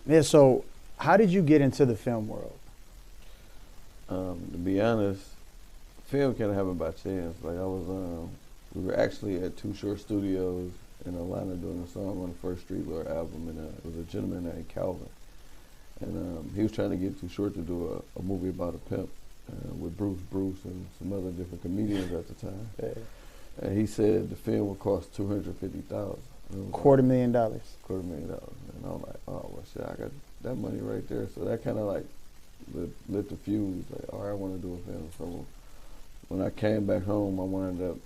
Yeah. So, how did you get into the film world? To be honest, film kind of happened by chance. Like we were actually at Too Short Studios in Atlanta doing a song on the first Streetlord album, and it was a gentleman named Calvin, and he was trying to get Too Short to do a movie about a pimp with Bruce and some other different comedians at the time. Yeah. And he said the film would cost $250,000. $250,000. $250,000, and I'm like, oh well, shit, I got that money right there. So that kind of like lit the fuse. Like, all right, I want to do a film. So when I came back home, I wound up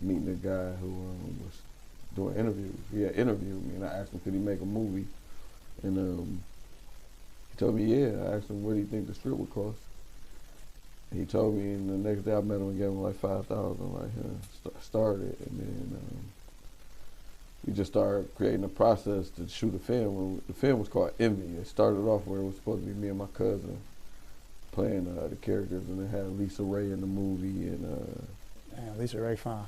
meeting a guy who was doing interviews. He had interviewed me, and I asked him, could he make a movie? And he told me, yeah. I asked him, what do you think the script would cost? He told me, and the next day I met him and gave him like $5,000. Like, started, and then we just started creating a process to shoot a film. The film was called Envy. It started off where it was supposed to be me and my cousin playing the characters, and it had Lisa Ray in the movie, and Man, Lisa Ray fine.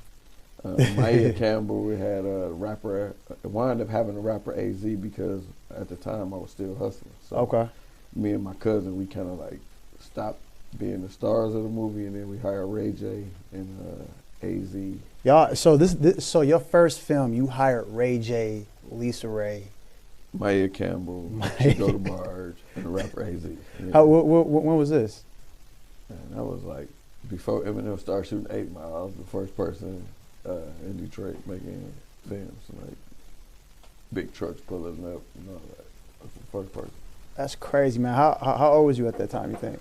Maya Campbell. We had a rapper. It wound up having a rapper AZ because at the time I was still hustling. So Okay. me and my cousin, we kind of like stopped being the stars of the movie, and then we hired Ray J and AZ. Y'all, so your first film, you hired Ray J, Lisa Ray, Maya Campbell, Chico the Barge, and the rapper AZ. Yeah. When was this? And that was like before Eminem started shooting 8 Mile. I was the first person in Detroit making films, like big trucks pulling up and all that. I was the first person. That's crazy, man. How old was you at that time, you think?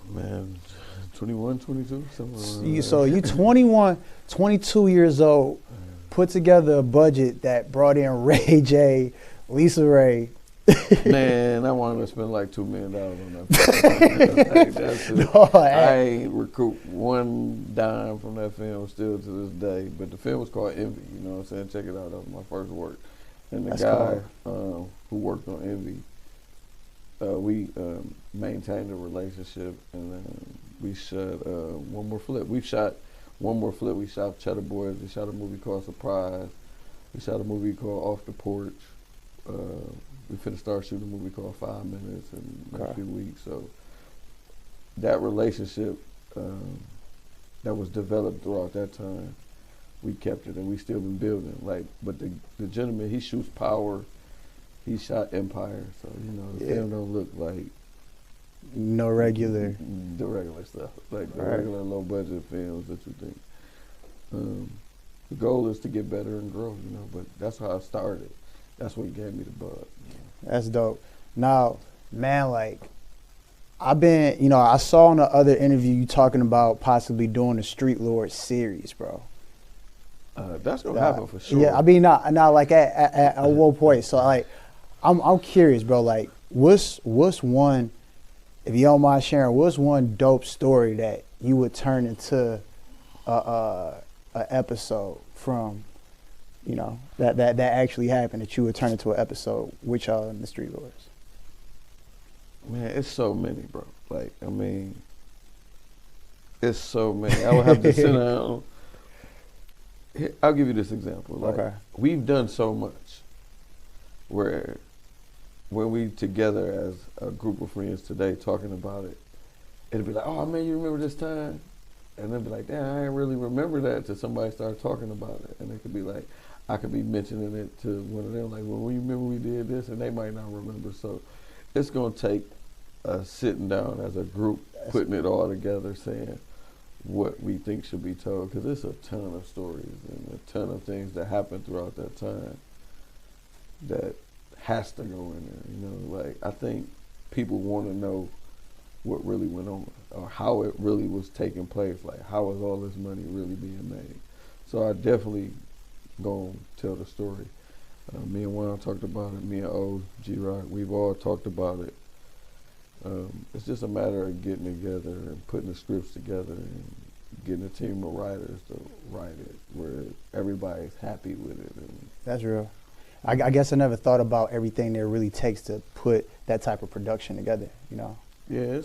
Man, 21, 22, something like So you 21, 22 years old, put together a budget that brought in Ray J, Lisa Ray. Man, I wanted to spend like $2 million on that. Like, that's it. No, I ain't recouped one dime from that film still to this day. But the film was called Envy. You know what I'm saying? Check it out. That was my first work. And the That's guy cool. who worked on Envy, we maintained a relationship, and then we shot one more flip. We shot one more flip. We shot Cheddar Boys. We shot a movie called Surprise. We shot a movie called Off the Porch. We finna start shooting a movie called 5 Minutes in a few weeks. So that relationship that was developed throughout that time, we kept it, and we still been building. Like, but the gentleman, he shoots Power. He shot Empire, so you know the film don't look like No regular. the regular stuff, like the Right. regular low budget films that you think. The goal is to get better and grow, you know. But that's how I started. That's what gave me the bug. That's dope. Now, man, like, I saw in the other interview you talking about possibly doing a Streetlord series, bro. That's gonna happen for sure. Yeah, I mean, not like at one point. So, like, I'm curious, bro. Like, what's one, if you don't mind sharing, what's one dope story that you would turn into a episode from, you know, that actually happened, that you would turn into an episode with y'all in the Streetlords? Man, it's so many, bro. Like, I mean, it's so many. I would have to sit down. Here, I'll give you this example. Like, Okay. we've done so much where when we together as a group of friends today talking about it, it'll be like, oh, man, you remember this time? And they'll be like, damn, I didn't really remember that until somebody started talking about it. And it could be like, I could be mentioning it to one of them, like, well, you remember we did this? And they might not remember. So it's going to take us sitting down as a group, putting it all together, saying what we think should be told. Because there's a ton of stories and a ton of things that happened throughout that time that has to go in there. You know, like, I think people want to know what really went on or how it really was taking place. Like, how was all this money really being made? So I definitely gonna tell the story. Me and Juan talked about it. Me and O, G-Rock, we've all talked about it. It's just a matter of getting together and putting the scripts together and getting a team of writers to write it where everybody's happy with it. And That's real. I guess I never thought about everything that it really takes to put that type of production together, you know? yeah,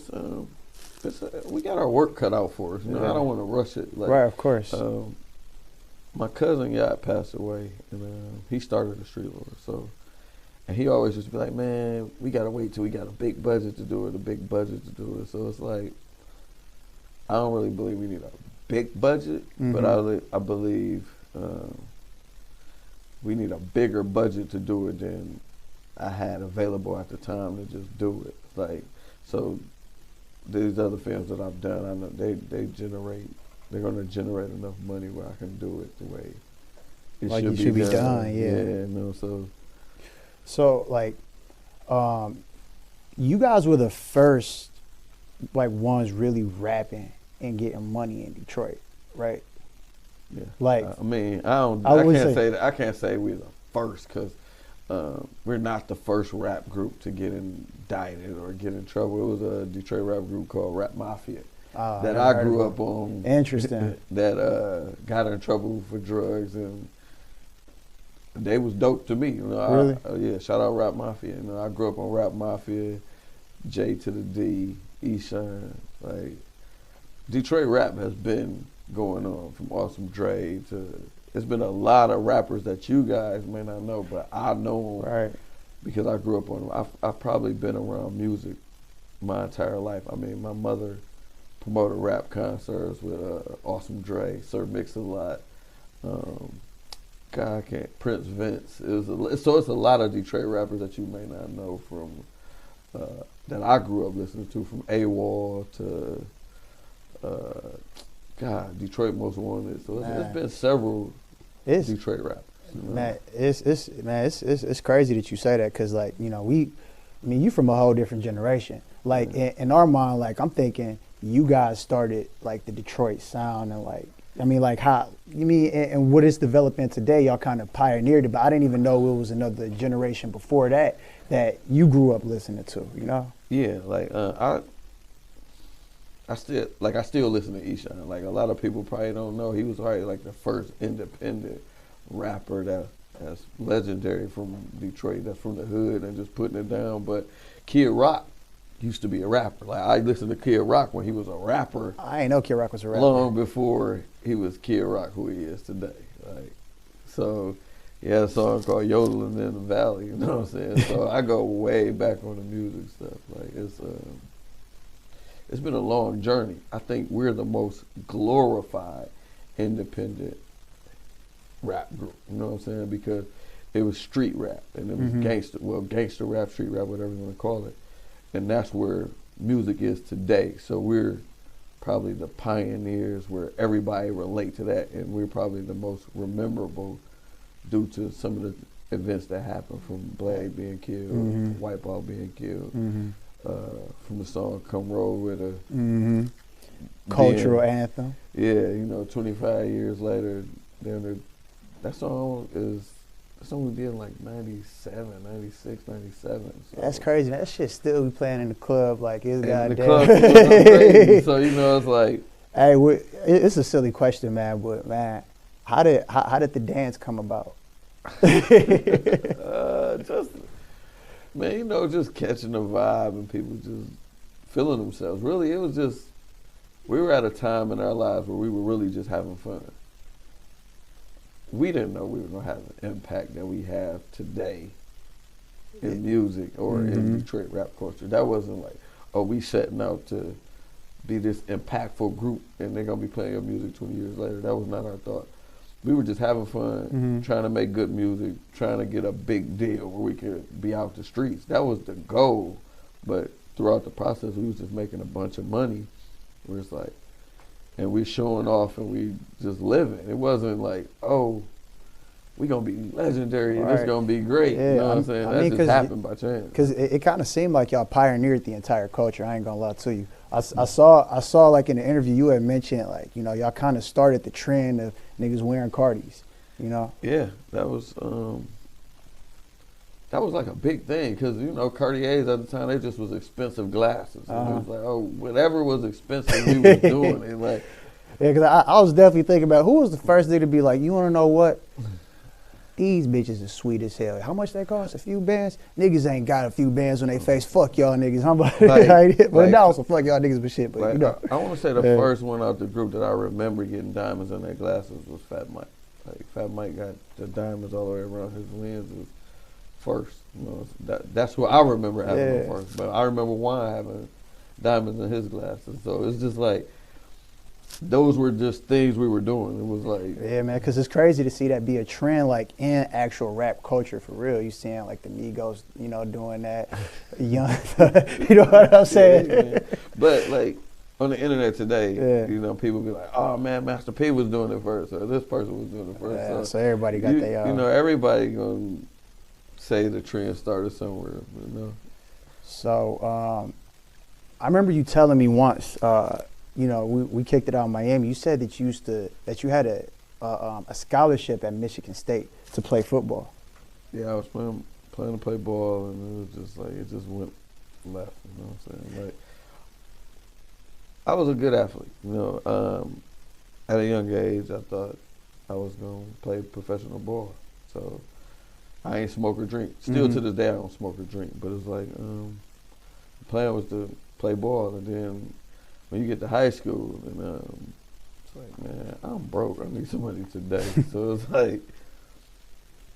we got our work cut out for us. You know, Yeah. I don't want to rush it. Like, Right, of course. my cousin passed away, and he started the Streetlord. So And he always used to be like, man, we got to wait till we got a big budget to do it, So it's like, I don't really believe we need a big budget, but I believe we need a bigger budget to do it than I had available at the time to just do it. Like, so these other films that I've done, I know they're going to generate enough money where I can do it the way it should be done. Yeah, So like, you guys were the first like ones really rapping and getting money in Detroit, right? Yeah. Like, I mean, I can't say we're the first because we're not the first rap group to get indicted or get in trouble. It was a Detroit rap group called Rap Mafia that I grew up on. Interesting. That got in trouble for drugs, and they was dope to me. You know, really? Shout out Rap Mafia. You know, I grew up on Rap Mafia, J to the D, Eshawn. Like, Detroit rap has been going on from Awesome Dre to. There's been a lot of rappers that you guys may not know, but I know them right. because I grew up on them. I've probably been around music my entire life. I mean, my mother promoted rap concerts with Awesome Dre, Sir Mix-a-Lot, Prince Vince. So it's a lot of Detroit rappers that you may not know from that I grew up listening to, from AWOL to Detroit Most Wanted. So it's been several Detroit rappers. You know? Man, it's crazy that you say that because, like, you know, you from a whole different generation. Like, in our mind, like, I'm thinking you guys started, like, the Detroit sound and, like, I mean, like, how, you mean, and what it's developing today, y'all kind of pioneered it, but I didn't even know it was another generation before that you grew up listening to, you know? Yeah, like, I still listen to Eshawn. Like, a lot of people probably don't know, he was probably like the first independent rapper that's legendary from Detroit, that's from the hood and just putting it down. But Kid Rock used to be a rapper. Like, I listened to Kid Rock when he was a rapper. I ain't know Kid Rock was a rapper. Long before he was Kid Rock who he is today. Like, so he had a song called Yodeling in the Valley, you know what I'm saying? So I go way back on the music stuff. Like, it's been a long journey. I think we're the most glorified independent rap group. You know what I'm saying? Because it was street rap and it was gangster rap, street rap, whatever you want to call it. And that's where music is today. So we're probably the pioneers where everybody relate to that, and we're probably the most memorable due to some of the events that happened, from Blade being killed, Wipeout being killed. From the song "Come Roll With Her," cultural anthem. Yeah, you know, 25 years later, that song we did in like 97, 96, 97. So. That's crazy. That shit still be playing in the club like it's goddamn. The club crazy. So you know, it's like, hey, it's a silly question, man. But man, how did the dance come about? Man, you know, just catching the vibe and people just feeling themselves. Really, it was just, we were at a time in our lives where we were really just having fun. We didn't know we were going to have an impact that we have today in music or in Detroit rap culture. That wasn't like, oh, we setting out to be this impactful group and they're going to be playing your music 20 years later. That was not our thought. We were just having fun, trying to make good music, trying to get a big deal where we could be out the streets. That was the goal. But throughout the process, we was just making a bunch of money. Where it's like, and we showing off and we just living. It wasn't like, oh, we gonna be legendary and it's gonna be great. Yeah, you know what I'm saying? That just happened by chance. Because it kind of seemed like y'all pioneered the entire culture. I ain't gonna lie to you. I saw like in the interview you had mentioned, like, you know, y'all kind of started the trend of niggas wearing Cardis, you know? Yeah, that was like a big thing because, you know, Cartiers at the time, they just was expensive glasses. And it was like, oh, whatever was expensive, we was doing it. Like, yeah, because I was definitely thinking about who was the first nigga to be like, you want to know what? These bitches are sweet as hell. How much they cost? A few bands? Niggas ain't got a few bands on their face. Fuck y'all niggas. I'm like, but now also fuck y'all niggas with shit. But like, you know, I want to say the first one out the group that I remember getting diamonds in their glasses was Fat Mike. Like, Fat Mike got the diamonds all the way around his lens. first. You know, that's what I remember having them first. But I remember Juan having diamonds in his glasses. So it's just like, those were just things we were doing. It was like, yeah, man, because it's crazy to see that be a trend, like in actual rap culture for real. You seeing like the Migos, you know, doing that, young, you know what I'm saying? Yeah, but like on the internet today, you know, people be like, oh man, Master P was doing it first, or this person was doing it first. Yeah, so everybody got their you know, everybody gonna say the trend started somewhere, you know. So I remember you telling me once. You know, we kicked it out in Miami. You said that you had a scholarship at Michigan State to play football. Yeah, I was playing to play ball, and it was just like, it just went left. You know what I'm saying? Like, I was a good athlete. You know, at a young age, I thought I was gonna play professional ball. So I ain't smoke or drink. Still to this day, I don't smoke or drink. But it's like, the plan was to play ball, and then when you get to high school, and it's like, man, I'm broke. I need some money today. So it's like.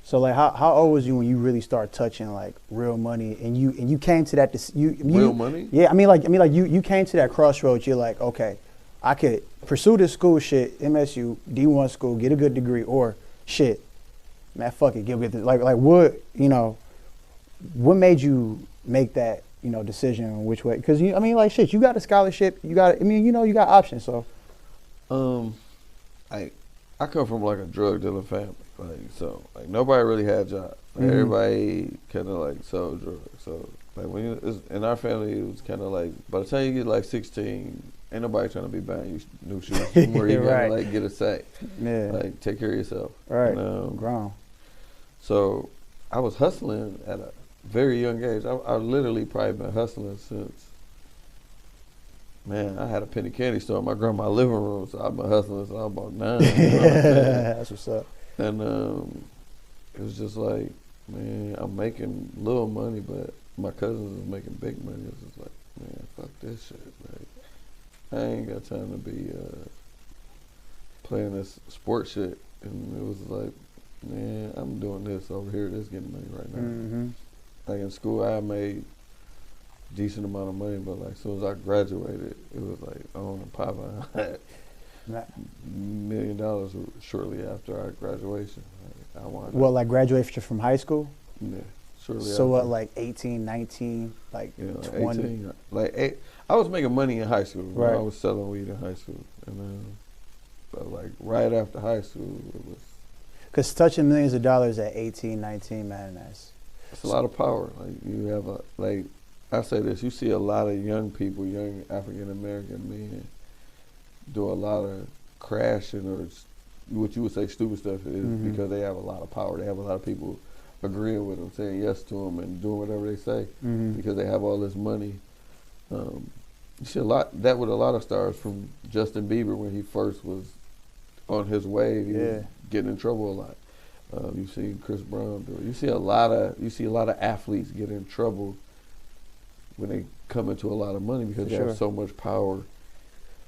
So like, how old was you when you really started touching like real money, and you came to that real money? Yeah, I mean like you came to that crossroads. You're like, okay, I could pursue this school shit, MSU, D1 school, get a good degree, or shit, man, fuck it, get like what, you know, what made you make that, you know, decision which way? Because I mean, like, shit, you got a scholarship, you got, I mean, you know, you got options. So, I come from like a drug dealing family, like, so like nobody really had jobs. Like, everybody kind of like sold drugs. So like in our family, it was kind of like, by the time you get like 16, ain't nobody trying to be buying you new shoes. Where you gotta like get a sack, like take care of yourself. Right, grown. So I was hustling at a very young age. I literally probably been hustling since, man, I had a penny candy store in my grandma's living room, so I've been hustling since I was about 9. You know what That's what's up. And it was just like, man, I'm making little money, but my cousins is making big money. It's just like, man, fuck this shit. Like, I ain't got time to be playing this sports shit. And it was like, man, I'm doing this over here. This getting money right now. Like in school, I made decent amount of money, but like as soon as I graduated, it was like on and popping. I had $1 million shortly after our graduation. Like, like graduation from high school? Yeah, shortly so after. What, like 18, 19, like 20? 18, like I was making money in high school. Right. I was selling weed in high school, and but like right after high school, it was. Because touching millions of dollars at 18, 19, man, that's a lot of power. Like you have like I say this, you see a lot of young people, young African American men, do a lot of crashing or what you would say stupid stuff is because they have a lot of power. They have a lot of people agreeing with them, saying yes to them, and doing whatever they say because they have all this money. You see a lot that with a lot of stars, from Justin Bieber when he first was on his wave, he was getting in trouble a lot. You see Chris Brown do it. You see a lot of athletes get in trouble when they come into a lot of money because they have so much power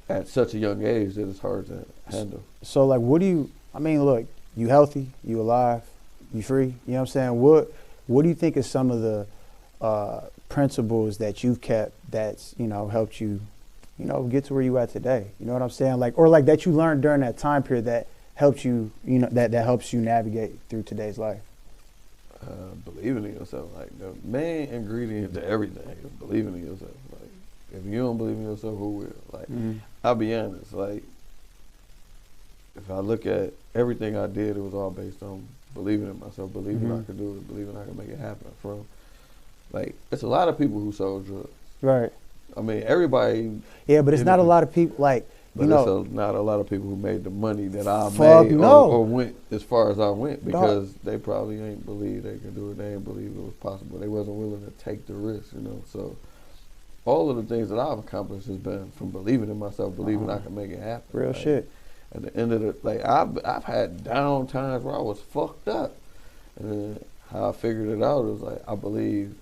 at such a young age that it's hard to handle. So like, I mean, look, you healthy, you alive, you free, you know what I'm saying? What do you think is some of the principles that you've kept that's, you know, helped you, you know, get to where you at today? You know what I'm saying? Like, or like that you learned during that time period that helps you, you know, that helps you navigate through today's life? Believing in yourself. Like the main ingredient to everything is believing in yourself. Like if you don't believe in yourself, who will? Like I'll be honest. Like if I look at everything I did, it was all based on believing in myself, believing I could do it, believing I could make it happen. From like it's a lot of people who sold drugs. Right. I mean everybody. Yeah, but it's not a lot of people like. But it's not a lot of people who made the money that I made no. or went as far as I went because they probably ain't believe they could do it. They ain't believe it was possible. They wasn't willing to take the risk, you know. So all of the things that I've accomplished has been from believing in myself, believing I can make it happen. Real shit. At the end of the, like I've had down times where I was fucked up. And then how I figured it out was like, I believe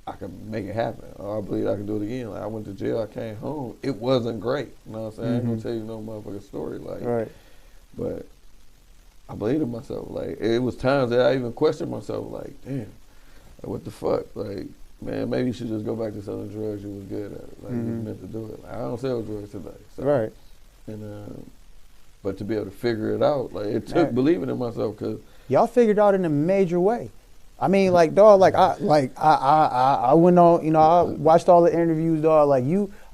I can make it happen. Or I believe I can do it again. Like I went to jail, I came home. It wasn't great. You know what I'm saying? I ain't gonna tell you no motherfucking story. Like, but I believed in myself. Like it was times that I even questioned myself. Like, damn, Like, what the fuck? Like, man, maybe you should just go back to selling drugs. You was good at it. Like, you was meant to do it. Like, I don't sell drugs today. So. Right. And but to be able to figure it out, like, it took believing in myself, because y'all figured out in a major way. I mean, like, dog, I went on, you know, I watched all the interviews, dog. Like,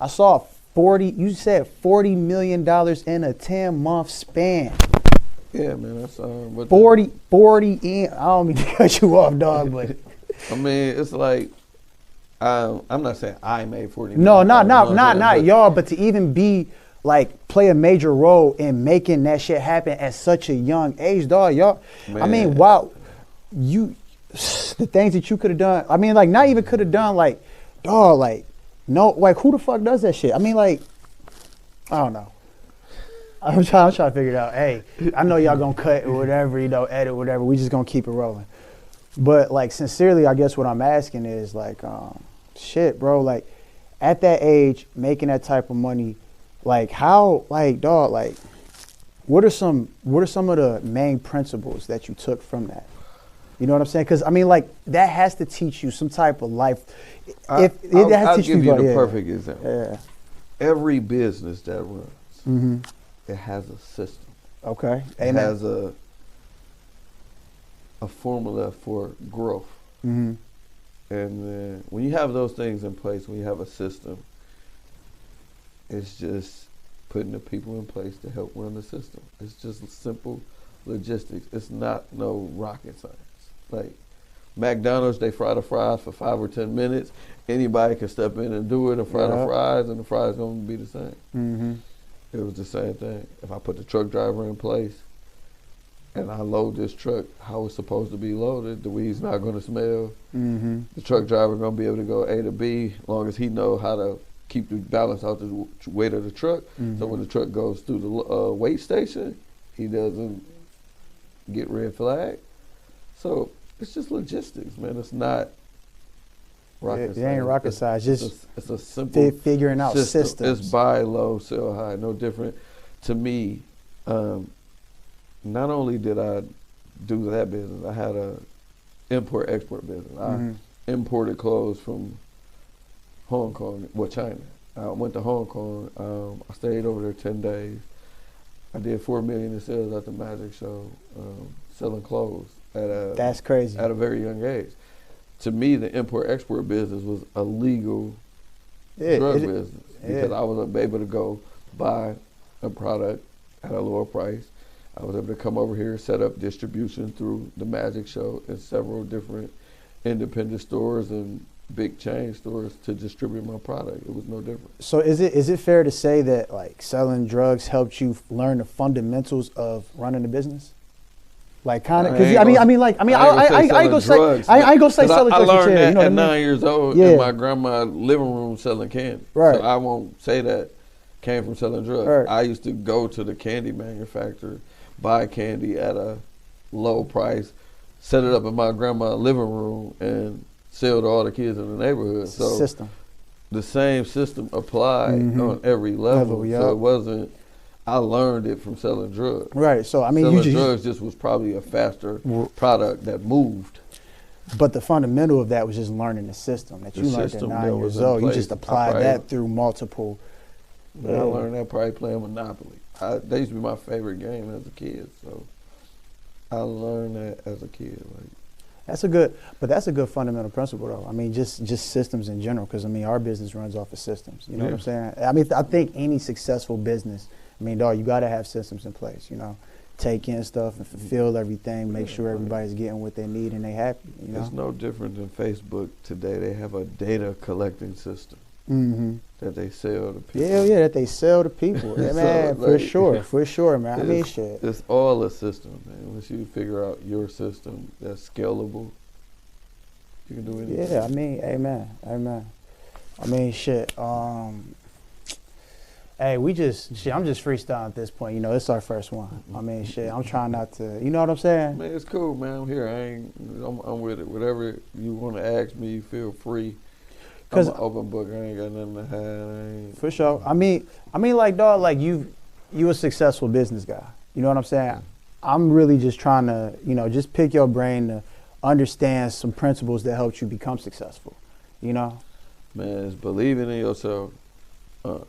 I saw you said $40 million in a 10-month span. Yeah, man, that's 40 in. I don't mean to cut you off, dog, but I mean, it's like, I'm not saying I made 40 no, million. not y'all, but to even be like play a major role in making that shit happen at such a young age, dog. Y'all, man. I mean, wow, the things that you could have done. I mean, like, not even could have done, like, dog, like, no, like, who the fuck does that shit? I mean, like, I don't know. I'm trying to figure it out. Hey, I know y'all gonna cut or whatever, you know, edit whatever. We just gonna keep it rolling. But, like, sincerely, I guess what I'm asking is, like, shit, bro, like, at that age, making that type of money, like, how, like, dog, like, what are some of the main principles that you took from that? You know what I'm saying? Because, I mean, like, that has to teach you some type of life. I'll give you the perfect example. Yeah. Every business that runs, it has a system. Okay. It has a formula for growth. And then when you have those things in place, when you have a system, it's just putting the people in place to help run the system. It's just simple logistics. It's not no rocket science. Like, McDonald's, they fry the fries for 5 or 10 minutes. Anybody can step in and do it and fry the fries, and the fries going to be the same. It was the same thing. If I put the truck driver in place and I load this truck how it's supposed to be loaded, the weed's not going to smell. The truck driver going to be able to go A to B as long as he know how to keep the balance out the weight of the truck. So when the truck goes through the weight station, he doesn't get red flag. So it's just logistics, man. It's not rocket science. It ain't rocket science. It's a simple figuring out systems. It's buy low, sell high. No different. To me, not only did I do that business, I had a import-export business. I imported clothes from Hong Kong, China. I went to Hong Kong. I stayed over there 10 days. I did $4 million in sales at the Magic Show, selling clothes that's crazy. At a very young age. To me, the import-export business was a legal drug business, because I was able to go buy a product at a lower price. I was able to come over here, set up distribution through the Magic Show and several different independent stores and big chain stores to distribute my product. It was no different. So is it fair to say that, like, selling drugs helped you learn the fundamentals of running a business? Like, kind of, because I ain't gonna say selling drugs. I learned that you know at 9 years old in my grandma's living room selling candy. Right. So I won't say that came from selling drugs. Right. I used to go to the candy manufacturer, buy candy at a low price, set it up in my grandma's living room, and sell to all the kids in the neighborhood. So system. The same system applied on every level. So it wasn't, I learned it from selling drugs. Right. So, I mean, selling drugs just was probably a faster product that moved. But the fundamental of that was just learning the system that you learned at 9 years old. You just applied that through multiple. I learned that probably playing Monopoly. That used to be my favorite game as a kid. So I learned that as a kid. Like, that's a good fundamental principle, though. I mean, just systems in general, because, I mean, our business runs off of systems. You know what I'm saying? I mean, I think any successful business, I mean, dog, you got to have systems in place, you know. Take in stuff and fulfill everything, make sure everybody's getting what they need and they happy, you know. It's no different than Facebook today. They have a data collecting system that they sell to people. Yeah, that they sell to people. Yeah, man, so, like, for sure, man. I mean, shit. It's all a system, man. Once you figure out your system that's scalable, you can do anything. Yeah, I mean, amen. I mean, shit. Hey, I'm just freestyling at this point. You know, it's our first one. I mean, shit, I'm trying not to, you know what I'm saying? Man, it's cool, man. I'm here. I'm with it. Whatever you want to ask me, feel free. I'm an open book. I ain't got nothing to hide. For sure. I mean, like, dog, like, you a successful business guy. You know what I'm saying? I'm really just trying to, you know, just pick your brain to understand some principles that helped you become successful, you know? Man, it's believing in yourself. Man,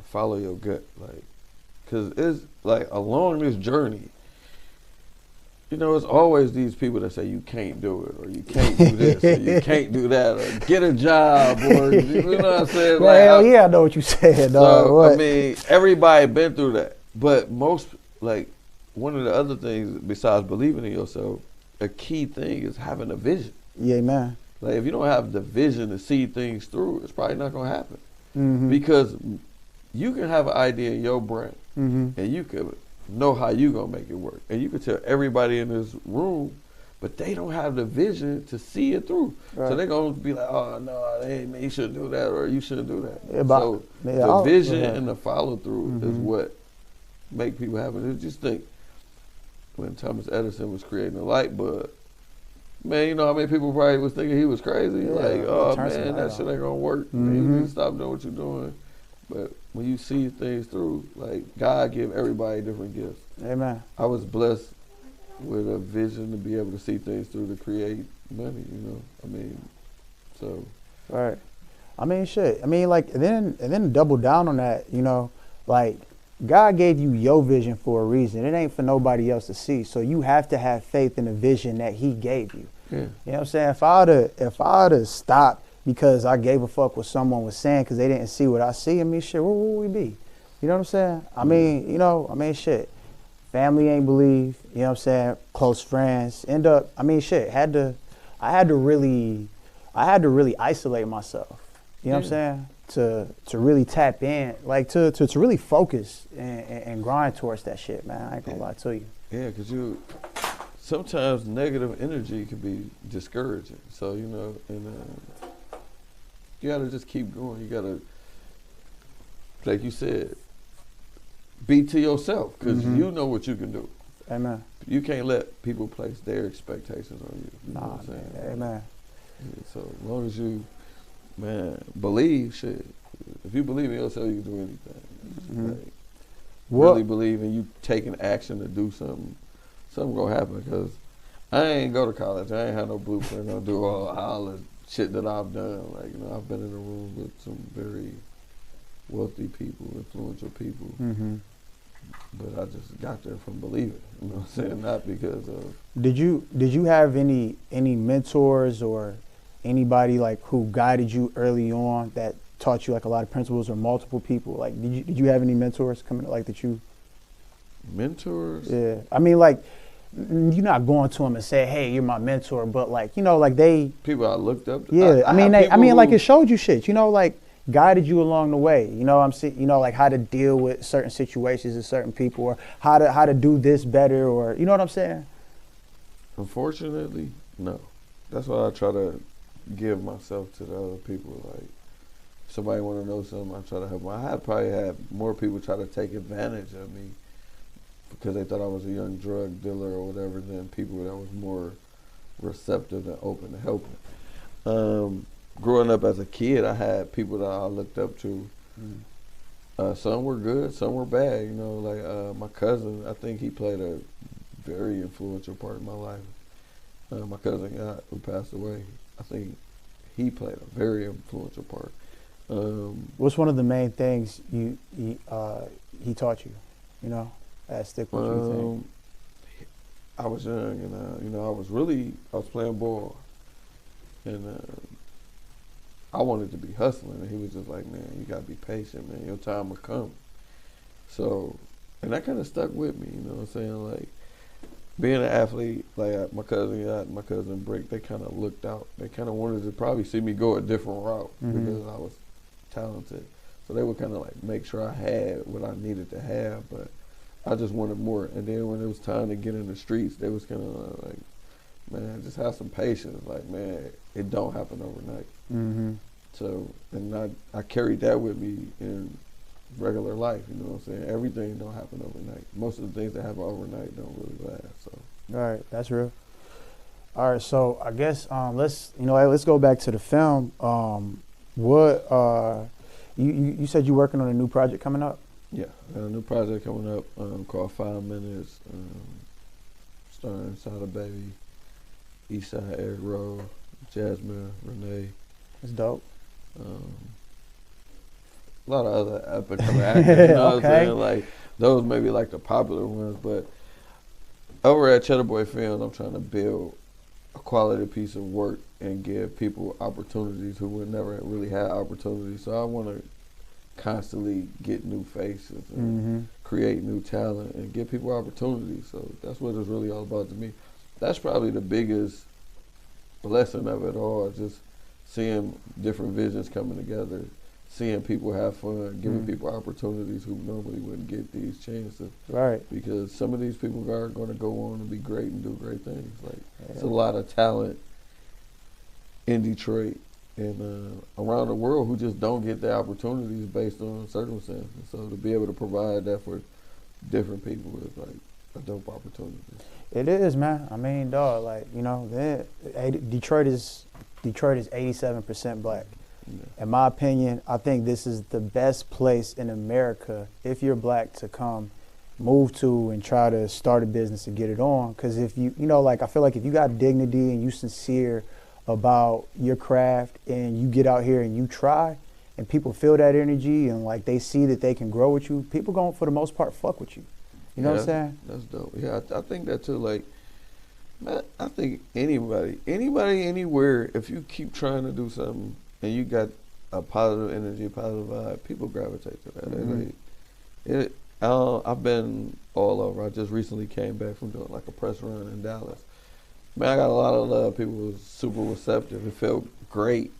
follow your gut, like, cause it's like along this journey. You know, it's always these people that say you can't do it, or you can't do this, or you can't do that, or get a job, or you know what I'm saying? Well, like, hell yeah, I know what you said, dog. So, What? I mean, everybody been through that. But most, like, one of the other things besides believing in yourself, a key thing is having a vision. Yeah, man. Like, if you don't have the vision to see things through, it's probably not going to happen. Mm-hmm. Because you can have an idea in your brain, Mm-hmm. and you could know how you going to make it work. And you could tell everybody in this room, but they don't have the vision to see it through. Right. So they're going to be like, oh, no, hey, man, you shouldn't do that, or you shouldn't do that. Yeah, so the vision yeah. and the follow-through Mm-hmm. is what make people happen. Just think, when Thomas Edison was creating the light bulb, man, you know how many people probably was thinking he was crazy? Yeah, like, oh, turn some man, light that shit on. ain't going to work. Mm-hmm. Man, you need to stop doing what you're doing. But when you see things through, like, God give everybody different gifts. Amen. I was blessed with a vision to be able to see things through to create money, you know? I mean, so. Right. I mean, shit. I mean, like, and then double down on that, you know, like, God gave you your vision for a reason. It ain't for nobody else to see. So you have to have faith in the vision that he gave you. Yeah. You know what I'm saying? If I would have stopped because I gave a fuck what someone was saying because they didn't see what I see, I mean, shit, where would we be? You know what I'm saying? I mean, you know, I mean, shit. Family ain't believe, you know what I'm saying? Close friends end up, I mean, shit, I had to really isolate myself. You know what I'm saying? To really tap in, like to really focus and grind towards that shit, man. I ain't gonna lie to you. Yeah, because sometimes negative energy can be discouraging. So, you know, and you gotta just keep going. You gotta, like you said, be to yourself, because Mm-hmm. you know what you can do. Amen. You can't let people place their expectations on you. You know Nah, what I'm saying? man. Amen. Yeah, so as long as you, man, believe, shit. If you believe in yourself, you can do anything. Mm-hmm. Like, really believe in you taking action to do something. Something gonna happen, because I ain't go to college. I ain't have no blueprint. I don't do all the shit that I've done. Like, you know, I've been in a room with some very wealthy people, influential people. Mm-hmm. But I just got there from believing. You know what I'm saying? Not because of. Did you have any mentors or anybody like who guided you early on that taught you like a lot of principles, or multiple people? Like, did you have any mentors coming like that you? Mentors? Yeah, I mean, like, you're not going to them and say, "Hey, you're my mentor," but like, you know, like they. People I looked up to. Yeah, I mean, like who, it showed you shit. You know, like guided you along the way. You know, you know, like how to deal with certain situations and certain people, or how to do this better, or you know what I'm saying? Unfortunately, no. That's why I try to give myself to the other people. Like, if somebody want to know something, I try to help them. I had probably had more people try to take advantage of me because they thought I was a young drug dealer or whatever, than people that was more receptive and open to helping. Growing up as a kid, I had people that I looked up to. Some were good, some were bad. You know, like my cousin, I think he played a very influential part in my life. My cousin who passed away, I think he played a very influential part. What's one of the main things he taught you? You know, that stick with you. Think? I was young, and you know, I was playing ball, and I wanted to be hustling, and he was just like, "Man, you gotta be patient, man. Your time will come." So, and that kind of stuck with me. You know what I'm saying? Like, being an athlete, like my cousin Brick, they kind of looked out. They kind of wanted to probably see me go a different route because I was talented. So they would kind of like make sure I had what I needed to have, but I just wanted more. And then when it was time to get in the streets, they was kind of like, "Man, just have some patience. Like, man, it don't happen overnight." Mm-hmm. So, and I carried that with me in regular life. You know what I'm saying? Everything don't happen overnight. Most of the things that happen overnight don't really last. So. All right, that's real. All right, so I guess let's go back to the film. What you said you working on a new project coming up? Yeah, I got a new project coming up called 5 Minutes, starring Sada Baby. Eastside, Eric Rose, Jasmine, Renee. That's dope. A lot of other up-and-coming actors, you know what I'm Okay. saying? Like, those may be like the popular ones, but over at Cheddar Boy Films, I'm trying to build a quality piece of work and give people opportunities who would never really have opportunities. So I want to constantly get new faces and create new talent and give people opportunities. So that's what it's really all about to me. That's probably the biggest blessing of it all, just seeing different visions coming together, seeing people have fun, giving people opportunities who normally wouldn't get these chances. Right. Because some of these people are going to go on and be great and do great things. Like, it's a lot of talent in Detroit and around the world who just don't get the opportunities based on circumstances. So to be able to provide that for different people is like a dope opportunity. It is, man. I mean, dog, like, you know, Detroit is 87% black. Yeah. In my opinion, I think this is the best place in America, if you're black, to come move to and try to start a business and get it on. Because if you know, like, I feel like if you got dignity and you sincere about your craft and you get out here and you try and people feel that energy and, like, they see that they can grow with you, people going, for the most part, fuck with you. You know what I'm saying? That's dope. Yeah, I think that too. Like, man, I think anybody, anywhere, if you keep trying to do something and you got a positive energy, positive vibe, people gravitate to that. I've been all over. I just recently came back from doing like a press run in Dallas. Man, I got a lot of love. People were super receptive. It felt great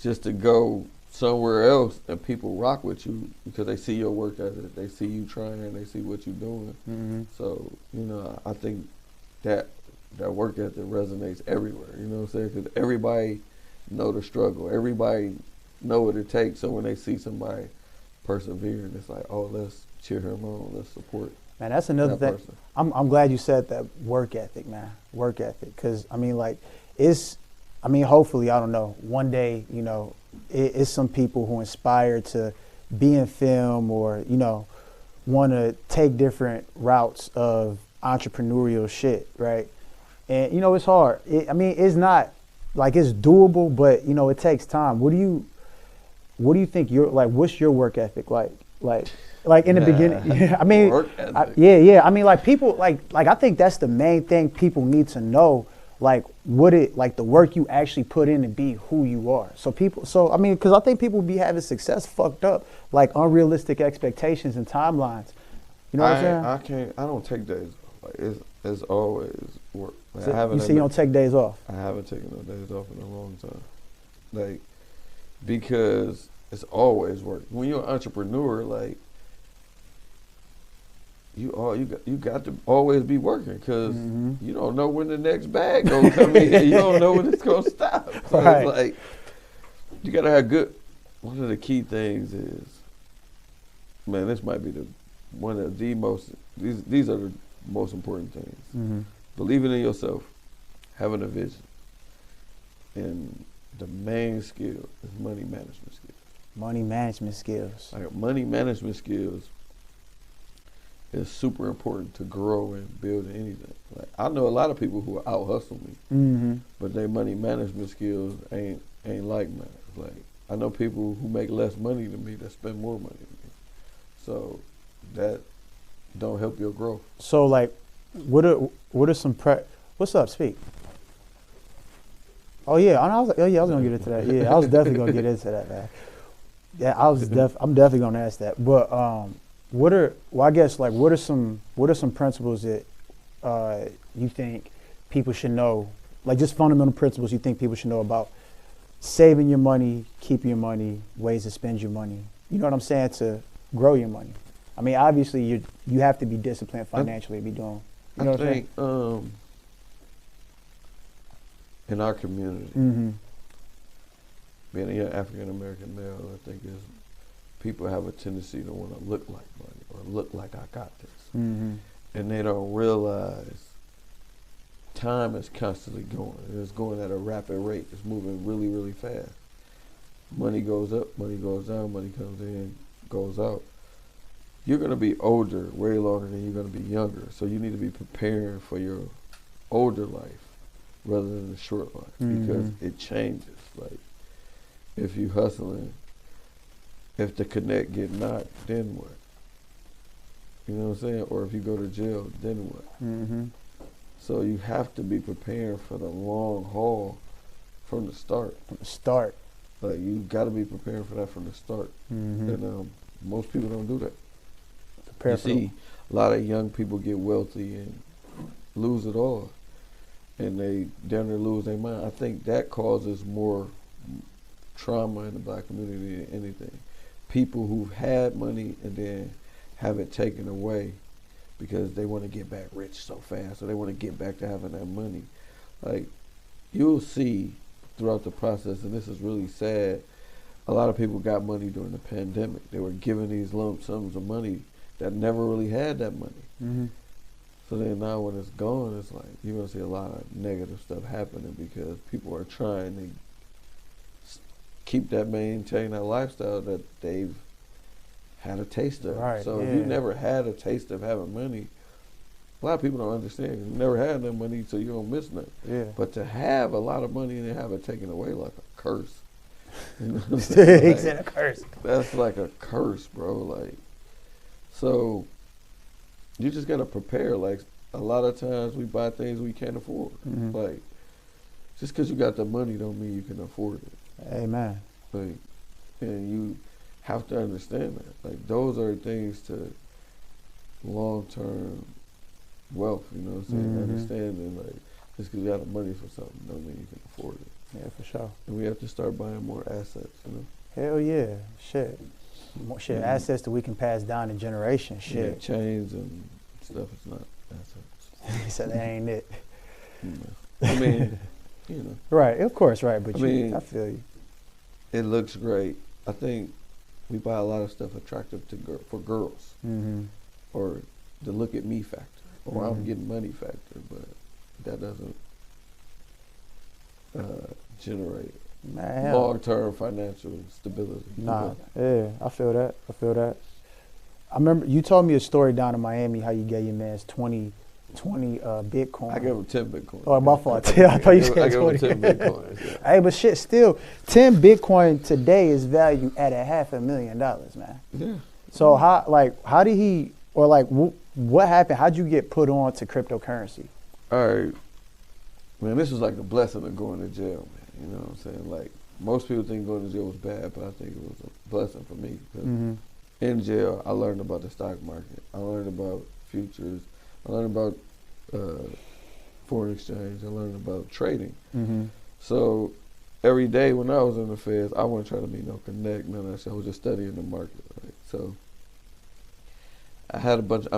just to go somewhere else and people rock with you because they see your work ethic, they see you trying, they see what you're doing. So, you know, I think that work ethic resonates everywhere. You know what I'm saying? Because everybody know the struggle. Everybody know what it takes. So when they see somebody persevering, it's like, oh, let's cheer him on. Let's support. Man, that's another thing. Person. I'm glad you said that, work ethic, man. Work ethic. Because, I mean, like, hopefully, I don't know, one day, you know, it's some people who inspire to be in film or, you know, want to take different routes of entrepreneurial shit, right? And, you know, it's hard. It's not, like, it's doable, but, you know, it takes time. What do you think what's your work ethic like? Like in the beginning, I mean, I mean, like, people, like I think that's the main thing people need to know, like the work you actually put in to be who you are. So I mean, because I think people be having success fucked up, like unrealistic expectations and timelines. You know what I'm saying? I don't take days off. Like, it's always work. Like, so you say you don't take days off? I haven't taken no days off in a long time. Like, because it's always work. When you're an entrepreneur, like, you got to always be working because you don't know when the next bag gonna come in. You don't know when it's gonna stop. So right. It's like, you gotta have good. One of the key things is, man, this might be one of the most. These are the most important things. Believing in yourself, having a vision, and the main skill is money management skills. Money management skills. Like, money management skills is super important to grow and build anything. Like, I know a lot of people who out hustle me, but their money management skills ain't like mine. Like, I know people who make less money than me that spend more money than me. So that don't help your growth. So, like, what are some what's up, speak? Oh yeah, I was gonna get into that. Yeah, I was definitely gonna get into that, man. Yeah, I'm definitely gonna ask that. But what are some principles that you think people should know, like just fundamental principles you think people should know about saving your money, keeping your money, ways to spend your money? You know what I'm saying? To grow your money. I mean, obviously you have to be disciplined financially to be doing. You know I think in our community, being an African American male, I think is people have a tendency to want to look like money or look like I got this, and they don't realize time is constantly going. It's going at a rapid rate. It's moving really, really fast. Money goes up, money goes down, money comes in, goes out. You're going to be older way longer than you're going to be younger. So you need to be preparing for your older life rather than the short life because it changes. Like if you hustling, if the connect get knocked, then what? You know what I'm saying? Or if you go to jail, then what? Mm-hmm. So you have to be preparing for the long haul from the start. From the start. Like you got to be preparing for that from the start. And most people don't do that. Prepare you see a lot of young people get wealthy and lose it all. And they down there lose their mind. I think that causes more trauma in the black community than anything. People who've had money and then have it taken away because they want to get back rich so fast, or they want to get back to having that money. Like, you'll see throughout the process, and this is really sad, a lot of people got money during the pandemic. They were given these lump sums of money that never really had that money. So then now when it's gone, it's like you're going to see a lot of negative stuff happening because people are trying to maintain that lifestyle that they've had a taste of. Right, so if you never had a taste of having money, a lot of people don't understand. You never had that money, so you don't miss nothing. Yeah. But to have a lot of money and then have it taken away like a curse. You know what I'm He saying? said a curse. That's like a curse, bro. Like, so you just gotta prepare. Like, a lot of times we buy things we can't afford. Like, just because you got the money don't mean you can afford it. Amen. Like, and you have to understand that. Like, those are things to long-term wealth, you know what I'm saying? Understanding, like, just because you got the money for something don't mean you can afford it. Yeah, for sure. And we have to start buying more assets, you know? Hell yeah. Shit. More shit, assets that we can pass down to generations. Shit. Yeah, chains and stuff is not assets. He said that ain't it. I mean, you know. Right, of course, right. But I feel you. It looks great. I think we buy a lot of stuff attractive for girls. Or the look at me factor. Or I'm getting money factor, but that doesn't generate long-term financial stability. Nah, yeah, I feel that. I remember you told me a story down in Miami how you gave your man's 20 Bitcoin. I gave him 10 Bitcoin. Oh, my fault. I thought you said 20. I gave him 10 Bitcoins. Yeah. Hey, but shit, still, 10 Bitcoin today is valued at $500,000, man. Yeah. So how did he, or like, what happened? How'd you get put on to cryptocurrency? All right. Man, this was like a blessing of going to jail, man. You know what I'm saying? Like, most people think going to jail was bad, but I think it was a blessing for me. Because in jail, I learned about the stock market. I learned about futures. I learned about foreign exchange. I learned about trading. So every day when I was in the feds, I wasn't trying to be no connect, none of that shit. I was just studying the market. Right? So I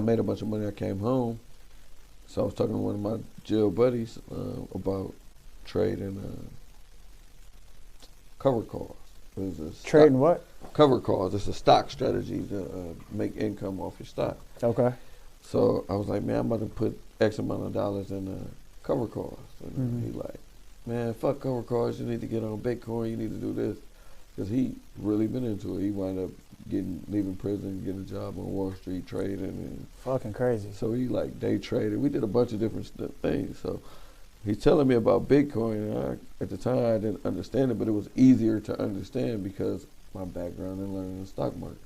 made a bunch of money. I came home. So I was talking to one of my jail buddies about trading cover calls. Trading what? Cover calls. It's a stock strategy to make income off your stock. Okay. So I was like, man, I'm about to put X amount of dollars in cover calls. And he like, man, fuck cover calls. You need to get on Bitcoin. You need to do this. Because he really been into it. He wound up leaving prison, getting a job on Wall Street trading. And fucking crazy. So he like day traded. We did a bunch of different things. So he's telling me about Bitcoin. And at the time, I didn't understand it, but it was easier to understand because my background in learning the stock market.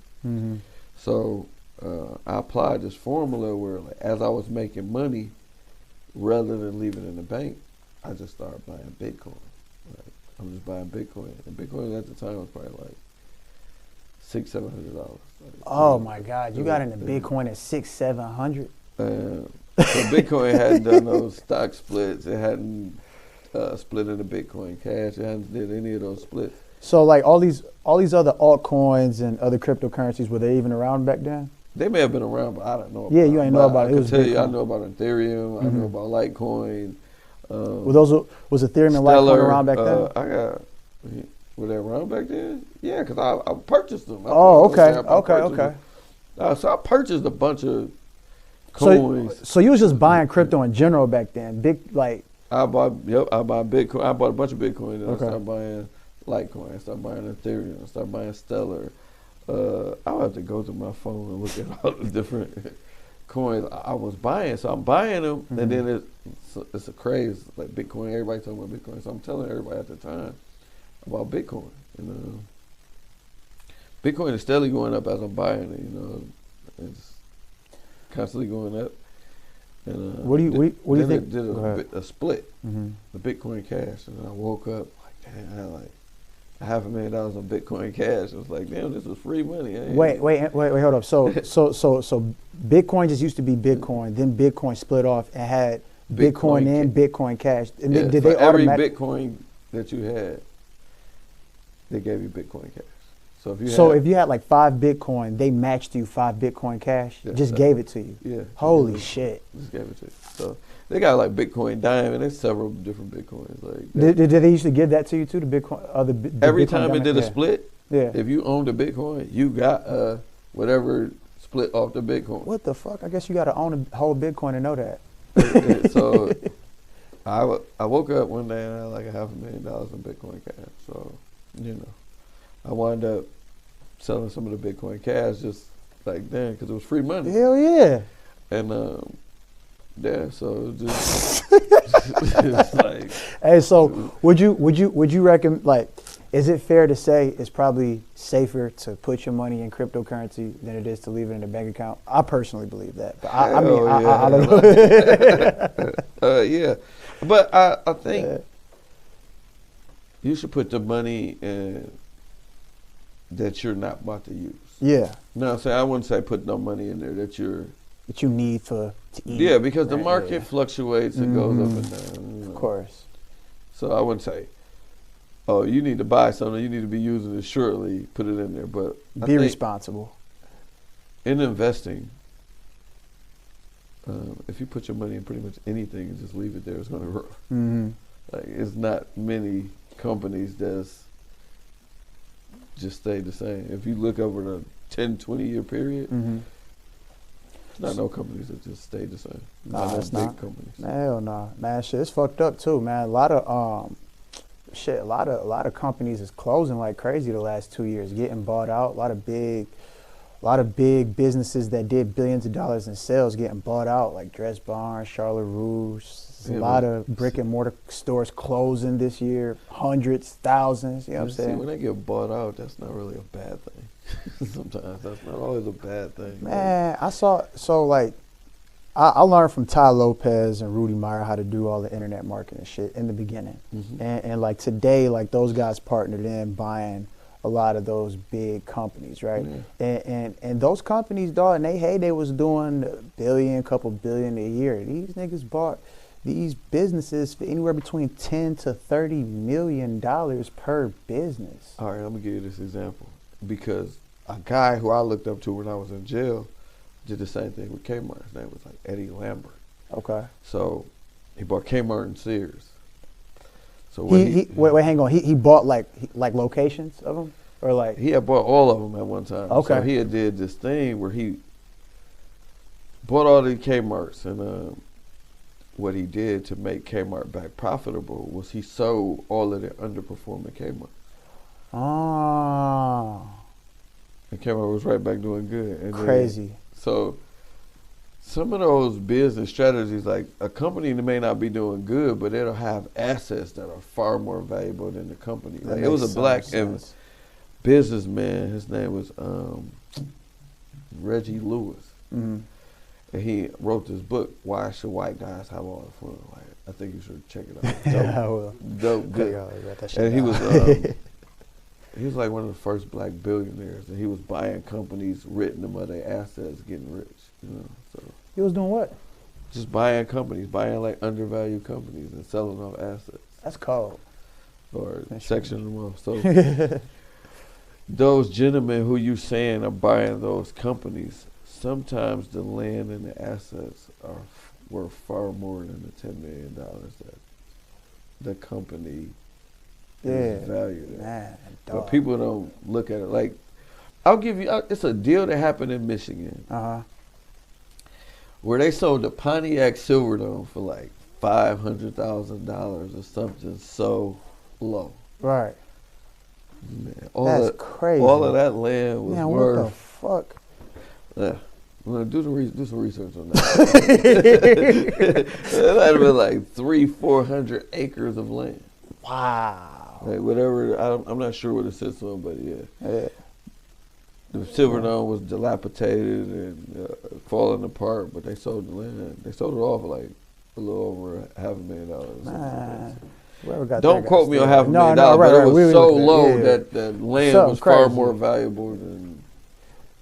So I applied this formula where, like, as I was making money, rather than leaving it in the bank, I just started buying Bitcoin. Like, I'm just buying Bitcoin, and Bitcoin at the time was probably like $600-700. Like, oh my God, you got into Bitcoin at $600-700. So Bitcoin hadn't done those stock splits. It hadn't split into Bitcoin Cash. It hadn't did any of those splits. So like all these other altcoins and other cryptocurrencies, were they even around back then? They may have been around, but I don't know. Yeah, you ain't know about it. I can tell you, I know about Ethereum. I know about Litecoin. Was Ethereum and Litecoin around back then? Were they around back then? Yeah, because I purchased them. Okay. So I purchased a bunch of coins. So you was just buying crypto in general back then? I bought Bitcoin. I bought a bunch of Bitcoin. And I started buying Litecoin. I started buying Ethereum. I started buying Stellar. I'll have to go through my phone and look at all the different coins I was buying. So I'm buying them, and then it's a craze, like Bitcoin. Everybody talking about Bitcoin. So I'm telling everybody at the time about Bitcoin. And Bitcoin is steadily going up as I'm buying it, you know. It's constantly going up. And, what do you think? It did a split, the Bitcoin Cash, and I woke up like, damn, I had like $500,000 on Bitcoin Cash. I was like, damn, this was free money. Wait, hold up. So Bitcoin just used to be Bitcoin, then Bitcoin split off and had Bitcoin and Bitcoin Cash. And yeah, did for they every Bitcoin that you had, they gave you Bitcoin Cash. So if you had like 5 Bitcoin, they matched you 5 Bitcoin Cash, just gave it to you. Yeah. Holy shit. Just gave it to you. So they got like Bitcoin Diamond. There's several different Bitcoins. Like did they used to give that to you too? The Bitcoin. Every Bitcoin time Diamond? it did a split. Yeah. If you owned a Bitcoin, you got whatever split off the Bitcoin. What the fuck? I guess you got to own a whole Bitcoin to know that. So I woke up one day and I had like $500,000 in Bitcoin Cash. So, you know, I wound up selling some of the Bitcoin Cash just like then because it was free money. Hell yeah. And yeah, so it just it's like. Hey, so would you recommend, like, is it fair to say it's probably safer to put your money in cryptocurrency than it is to leave it in a bank account? I personally believe that. But I don't know. Yeah, but I think you should put the money in that you're not about to use. Yeah. No, I wouldn't say put no money in there that you need to eat. Yeah, because the market fluctuates. It goes up and down. You know. Of course. So I wouldn't say, oh, you need to buy something. You need to be using it shortly. Put it in there, but be responsible. In investing, if you put your money in pretty much anything and just leave it there, it's going to grow. Like it's not many companies that's just stay the same. If you look over the 10, 20-year period, not no companies that just stay the same. Nah, that's big not. Companies. Hell no, man. Shit, it's fucked up too, man. A lot of companies is closing like crazy the last 2 years, getting bought out. A lot of big businesses that did billions of dollars in sales getting bought out, like Dress Barn, Charlotte Rouge. A lot of brick and mortar stores closing this year, hundreds, thousands. You know what I'm saying? When they get bought out, that's not really a bad thing. Sometimes that's not always a bad thing. Man, I learned from Ty Lopez and Rudy Meyer how to do all the internet marketing shit in the beginning. And like today, like those guys partnered in buying a lot of those big companies, right? And those companies, dog, in their heyday was doing couple billion a year. These niggas bought these businesses for anywhere between $10 to $30 million per business. All right, I'm gonna give you this example because a guy who I looked up to when I was in jail did the same thing with Kmart. His name was like Eddie Lambert. Okay. So he bought Kmart and Sears. So wait, hang on. He bought like locations of them, or like he had bought all of them at one time. Okay. So he had did this thing where he bought all the Kmarts, and what he did to make Kmart back profitable was he sold all of the underperforming Kmart. And Kmart was right back doing good. And crazy. So some of those business strategies, like a company that may not be doing good, but it'll have assets that are far more valuable than the company. Like it was a black businessman. His name was Reggie Lewis. And he wrote this book, Why Should White Guys Have All the Fun? Like, I think you should check it out. Yeah, I will. Dope, good. And he was like one of the first black billionaires, and he was buying companies, renting them of their assets, getting rich. You know, so he was doing what? Just buying companies, buying like undervalued companies and selling off assets. That's cold. Or sectioning them off. So those gentlemen who you saying are buying those companies, sometimes the land and the assets are worth far more than the $10 million that the company is valued at. But people don't look at it like. I'll give you. It's a deal that happened in Michigan, where they sold the Pontiac Silverdome for like $500,000 or something so low. Right. Man, that's crazy. All of that land was worth. What the fuck? Yeah. Well, do some research on that. That might have been like 300-400 acres of land. Wow. Like whatever. I'm not sure what it sits on, but yeah. The Silverdome was dilapidated and falling apart, but they sold the land. They sold it off for like a little over $500,000. Don't quote me on $500,000, but it was so low that the land was far more valuable than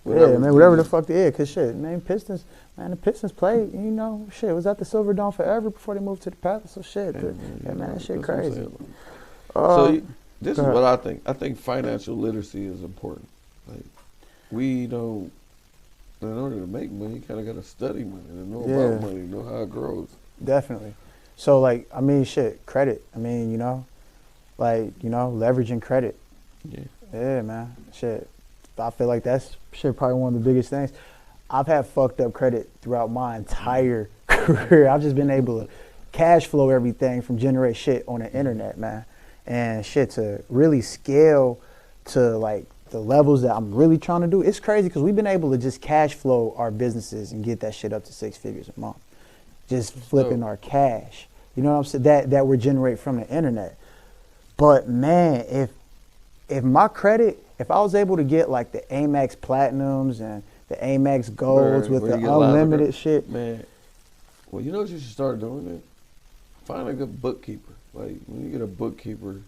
whatever. Yeah, man, whatever the fuck they is, cause shit, man, the Pistons played, you know, shit, was at the Silverdome forever before they moved to the Palace, so shit, man, that shit crazy. So this is what I think. I think financial literacy is important. Like, we don't, in order to make money, you kind of got to study money and know about money, know how it grows. Definitely. So, like, I mean, shit, credit. I mean, you know, like, you know, leveraging credit. Yeah. Yeah, man. Shit. I feel like that's shit probably one of the biggest things. I've had fucked up credit throughout my entire career. I've just been able to cash flow everything from generate shit on the internet, man. And shit to really scale to, like, the levels that I'm really trying to do. It's crazy because we've been able to just cash flow our businesses and get that shit up to 6 figures a month. Just flipping our cash. You know what I'm saying? That we're generating from the internet. But man, if my credit, if I was able to get like the Amex Platinums and the Amex Golds with the unlimited shit. Man, well, you know what you should start doing it? Find a good bookkeeper. Like when you get a bookkeeper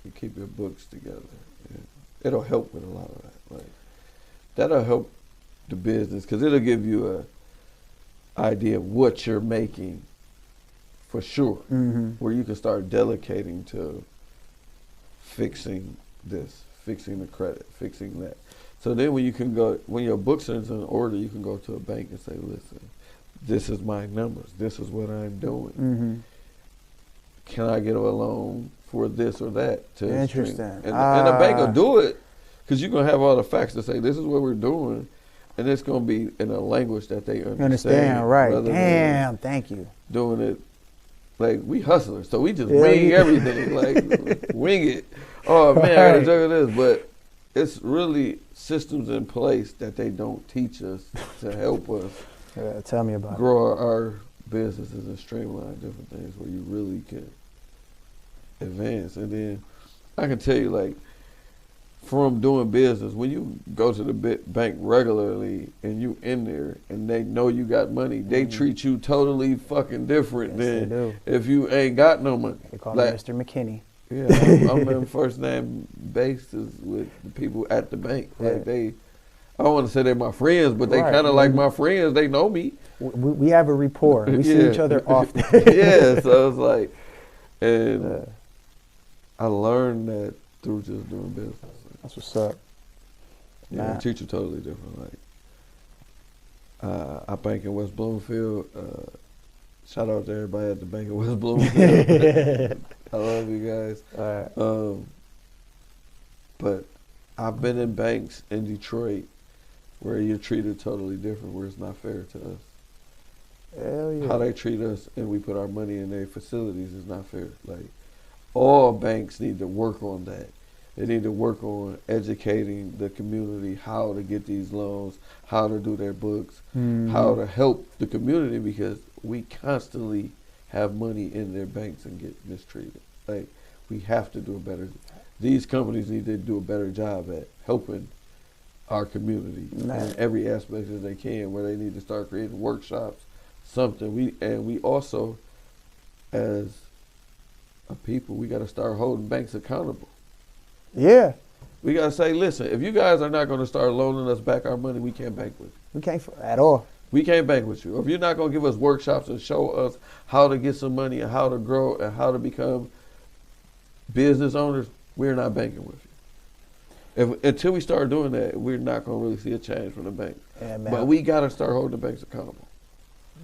to keep your books together, it'll help with a lot of that. Like that'll help the business because it'll give you a idea of what you're making for sure, where you can start delegating to fixing this, fixing the credit, fixing that. So then when you can go, when your books are in order, you can go to a bank and say, listen, this is my numbers, this is what I'm doing. Can I get a loan for this or that? Interesting. And the bank will do it because you're going to have all the facts to say, this is what we're doing. And it's going to be in a language that they understand. Right. Damn, thank you. Doing it, like, we hustlers, so we just wing everything. Like, wing it. Oh, man, I got to juggle this. But it's really systems in place that they don't teach us to help us tell me about grow our businesses and streamline different things where you really can advance. And then I can tell you, like, from doing business, when you go to the bank regularly and you in there and they know you got money, they treat you totally fucking different than if you ain't got no money. They call me Mr. McKinney. Yeah, I'm in first name basis with the people at the bank. Like I don't want to say they're my friends, but they kind of like my friends. They know me. We have a rapport. We see each other often. Yeah, so it's like, and I learned that through just doing business. That's what's up. Yeah, the teacher totally different. Like, I bank in West Bloomfield. Shout out to everybody at the bank in West Bloomfield. I love you guys. But I've been in banks in Detroit where you're treated totally different, where it's not fair to us. Hell yeah. How they treat us and we put our money in their facilities is not fair. Like, all banks need to work on that. They need to work on educating the community how to get these loans, how to do their books, how to help the community, because we constantly have money in their banks and get mistreated. Like, we have to do a better. These companies need to do a better job at helping our community in every aspect that they can. Where they need to start creating workshops, something. We also, as a people, we got to start holding banks accountable. Yeah. We got to say, listen, if you guys are not going to start loaning us back our money, we can't bank with you. We can't at all. We can't bank with you. If you're not going to give us workshops and show us how to get some money and how to grow and how to become business owners, we're not banking with you. Until we start doing that, we're not going to really see a change from the bank. Yeah, man. But we got to start holding the banks accountable.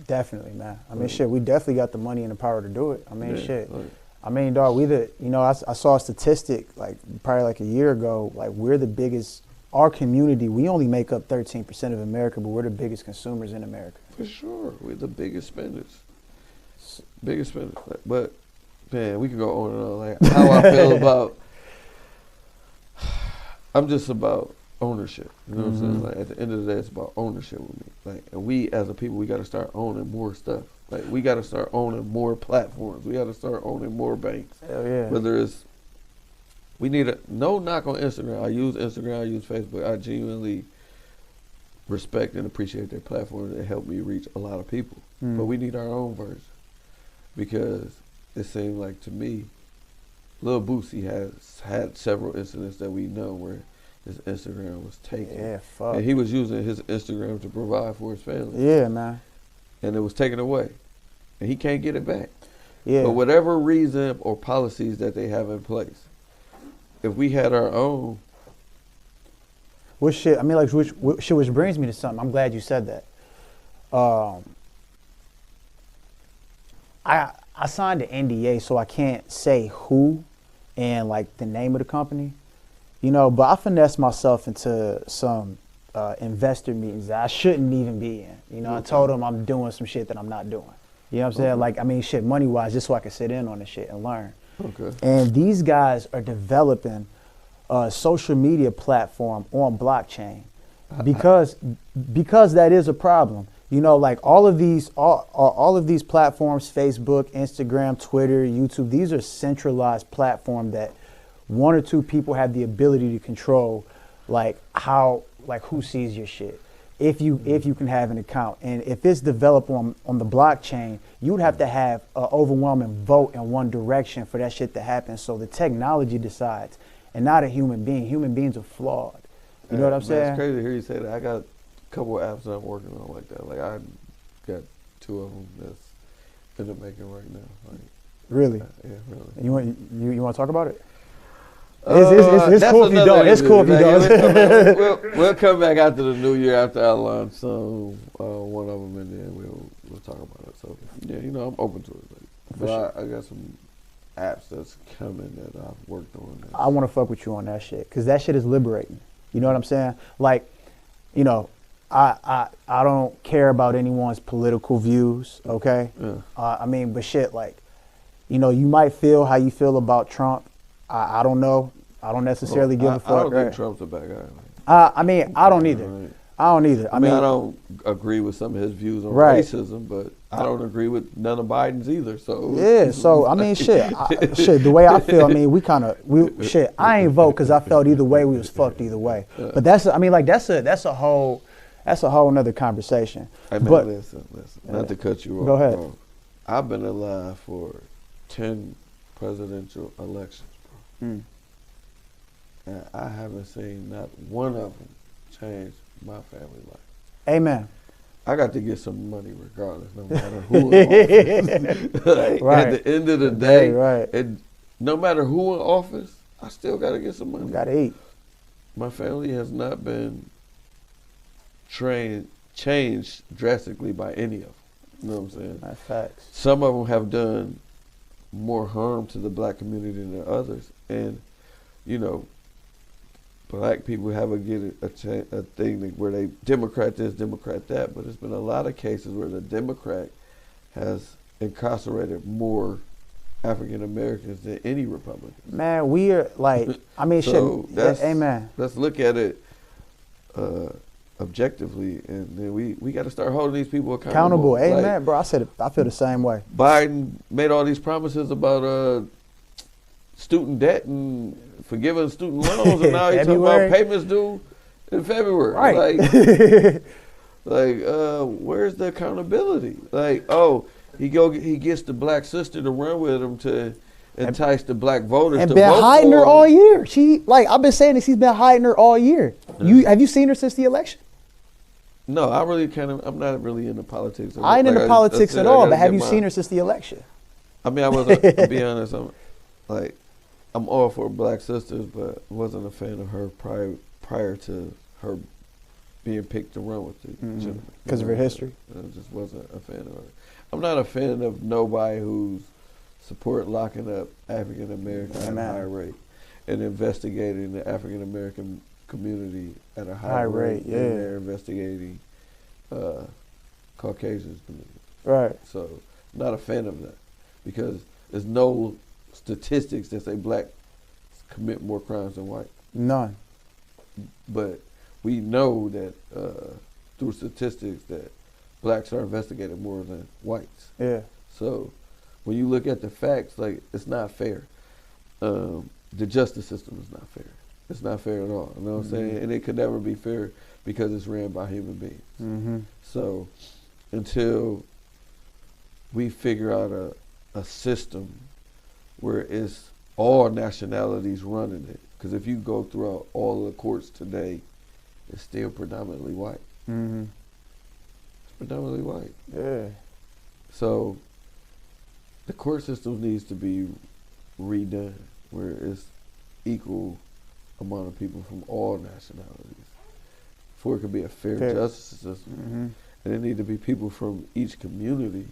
Definitely, man. I mean, shit, we definitely got the money and the power to do it. I mean, shit. Right. I mean, dog, I saw a statistic, like, probably like a year ago, like, we're the biggest, our community, we only make up 13% of America, but we're the biggest consumers in America. For sure. We're the biggest spenders. Biggest spenders. But, man, we can go on and on. Like, how I feel about, I'm just about ownership. You know what I'm saying? Like at the end of the day, it's about ownership with me. Like, and we as a people, we got to start owning more stuff. Like we got to start owning more platforms. We got to start owning more banks. Hell yeah. Whether it's, we need no knock on Instagram. I use Instagram. I use Facebook. I genuinely respect and appreciate their platforms that help me reach a lot of people. But we need our own version because it seemed like to me, Lil Boosie has had several incidents that we know where his Instagram was taken. Yeah, fuck. And he was using his Instagram to provide for his family. Yeah, man. And it was taken away. And he can't get it back. Yeah. For whatever reason or policies that they have in place, if we had our own. Which brings me to something. I'm glad you said that. I signed an NDA, so I can't say who and like the name of the company, you know. But I finessed myself into some investor meetings that I shouldn't even be in. You know, I told them I'm doing some shit that I'm not doing. You know what I'm saying? Like, I mean, shit, money wise, just so I can sit in on this shit and learn. Okay. And these guys are developing a social media platform on blockchain because that is a problem. You know, like all of these platforms, Facebook, Instagram, Twitter, YouTube, these are centralized platforms that one or two people have the ability to control, like who sees your shit. If you can have an account, and if it's developed on the blockchain, you would have to have an overwhelming vote in one direction for that shit to happen. So the technology decides, and not a human being. Human beings are flawed. You know what I'm saying? It's crazy to hear you say that. I got a couple of apps that I'm working on like that. Like I got 2 of them that's in the making right now. Like, really? Yeah, really. You want to talk about it? It's cool if you don't. It's cool if you don't. We'll come back after the new year after I launch one of them, and then we'll talk about it. So yeah, you know, I'm open to it. Like, but I got some apps that's coming that I've worked on. I want to fuck with you on that shit because that shit is liberating. You know what I'm saying? Like, you know, I don't care about anyone's political views. Okay. Yeah. I mean, but shit, like, you know, you might feel how you feel about Trump. I don't know. I don't necessarily give a fuck. I don't right? think Trump's a bad guy. I mean, I don't either. Right. I don't either. I mean, I don't agree with some of his views on racism, but I don't agree with none of Biden's either. So yeah. So I mean, shit. The way I feel, I mean, I ain't vote because I felt either way we was fucked either way. Yeah. But that's a whole another conversation. Hey man, but listen. Not to cut you off. Go ahead. Bro. I've been alive for 10 presidential elections, bro. And I haven't seen not one of them change my family life. Amen. I got to get some money regardless, no matter who in office. Like, right. At the end of the day, right. No matter who in office, I still got to get some money. You got to eat. My family has not been changed drastically by any of them. You know what I'm saying? That's facts. Some of them have done more harm to the black community than others. And, you know, black people have a thing where they Democrat this, Democrat that, but there's been a lot of cases where the Democrat has incarcerated more African Americans than any Republican. Man, we are like, I mean, so shit. Amen. Let's look at it objectively, and then we got to start holding these people accountable. Amen, like, bro. I said it. I feel the same way. Biden made all these promises about student debt and forgiving student loans, and now he's talking about payments due in February. Right. Where's the accountability? Like, oh, he gets the black sister to run with him to entice the black voters and to been vote hiding for her him. all year. I've been saying this. He's been hiding her all year. Have you seen her since the election? No, I'm not really into politics. I ain't into politics at all, but have you seen her since the election? I mean, I wasn't, to be honest, I'm all for black sisters, but wasn't a fan of her prior to her being picked to run with the gentleman. Because of her history? I just wasn't a fan of her. I'm not a fan of nobody who's support locking up African Americans at a high rate and investigating the African American community at a high rate. Yeah. And they're investigating Caucasian community. Right. So, not a fan of that because there's no statistics that say black commit more crimes than white. None. But we know that through statistics that blacks are investigated more than whites. Yeah. So when you look at the facts, like, it's not fair. The justice system is not fair. It's not fair at all. You know what I'm saying? And it could never be fair because it's ran by human beings. So until we figure out a system where it's all nationalities running it, because if you go throughout all the courts today, it's still predominantly white. It's predominantly white. Yeah. So the court system needs to be redone where it's equal amount of people from all nationalities for it could be a fair justice system. And there need to be people from each community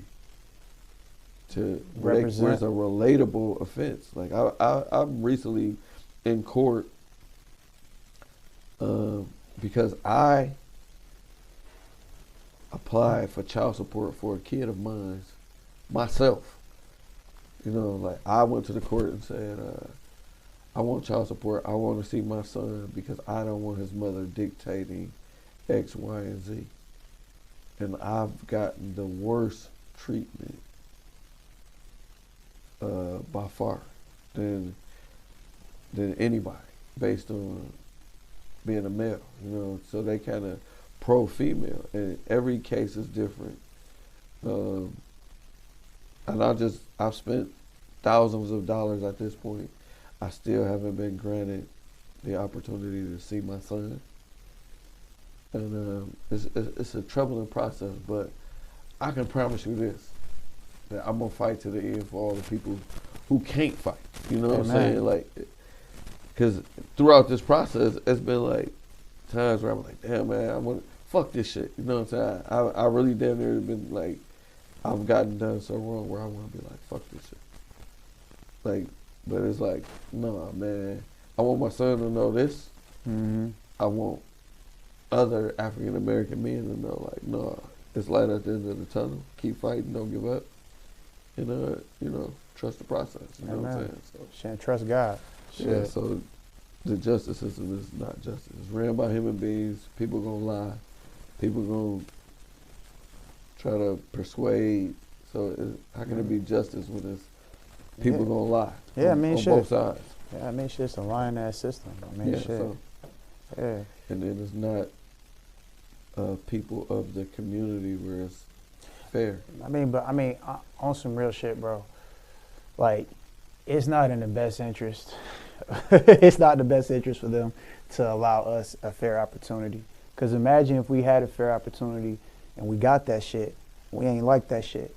to represent. Where it's a relatable offense. Like I'm recently in court because I applied for child support for a kid of mine myself. You know, like I went to the court and said, I want child support. I want to see my son because I don't want his mother dictating X, Y, and Z. And I've gotten the worst treatment by far than anybody based on being a male, you know. So they kind of pro-female, and every case is different. And I've spent thousands of dollars at this point. I still haven't been granted the opportunity to see my son. And it's a troubling process, but I can promise you this, that I'm going to fight to the end for all the people who can't fight. You know what I'm saying? Like, because throughout this process, it's been like times where I'm like, damn, man, I want to fuck this shit. You know what I'm saying? I really damn near been like, I've gotten done so wrong where I want to be like, fuck this shit. Like, but it's like, nah, man, I want my son to know this. I want other African American men to know, like, nah, it's light at the end of the tunnel. Keep fighting, don't give up. And, you know, trust the process. You know what I'm saying? So, trust God. Yeah, so the justice system is not justice. It's ran by human beings. People gonna lie. People gonna try to persuade. So how can it be justice when it's people gonna lie? Yeah, on both sides. Yeah, I mean, shit's a lying-ass system. I mean, shit. So, yeah. And then it's not people of the community where it's fair. I mean, on some real shit, bro. Like, it's not in the best interest. It's not in the best interest for them to allow us a fair opportunity. Because imagine if we had a fair opportunity and we got that shit, we ain't like that shit,